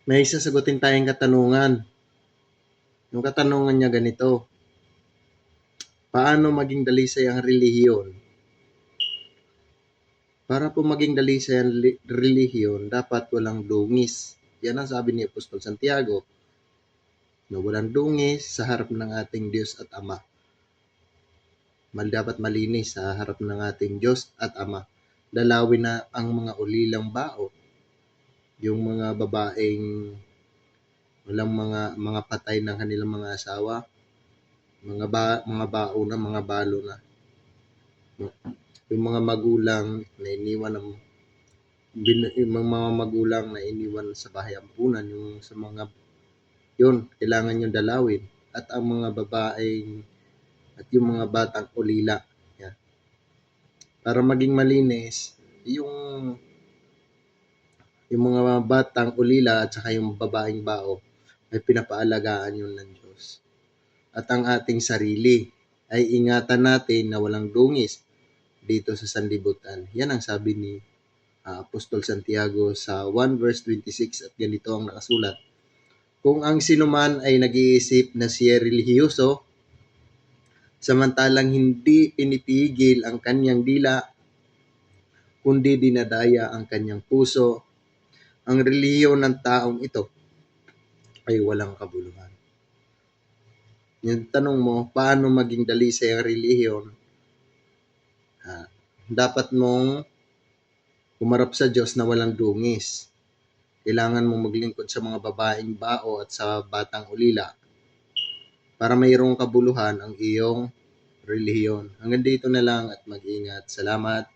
May sasagutin tayong katanungan. Yung katanungan niya ganito, paano maging dalisay ang relihiyon? Para po maging dalisay ang relihiyon, dapat walang dungis. Yan ang sabi ni Apostol Santiago, na walang dungis sa harap ng ating Diyos at Ama. Dapat malinis sa harap ng ating Diyos at Ama. Dalawin na ang mga ulilang bao. Yung mga babaeng walang mga patay ng kanilang mga asawa, mga bao na, mga balo na. Yung mga magulang na iniwan yung mga magulang na iniwan sa bahay ampunan, yung sa mga yun, kailangan yung dalawin. At ang mga babaeng at yung mga batang ulila. Yan. Para maging malinis, yung mga batang ulila at saka yung babaeng bao ay pinapaalagaan yun ng Diyos. At ang ating sarili ay ingatan natin na walang dungis dito sa sanlibutan. Yan ang sabi ni Apostol Santiago sa 1 verse 26 at ganito ang nakasulat. Kung ang sinuman ay nag-iisip na siya relihiyoso, samantalang hindi pinipigil ang kanyang dila, kundi dinadaya ang kanyang puso, ang relihiyon ng taong ito ay walang kabuluhan. Yung tanong mo, paano maging dalisay ang relihiyon? Dapat mong humarap sa Diyos na walang dungis. Kailangan mong maglingkod sa mga babaeng bao at sa batang ulila para mayroong kabuluhan ang iyong relihiyon. Hanggang dito na lang at mag-ingat. Salamat.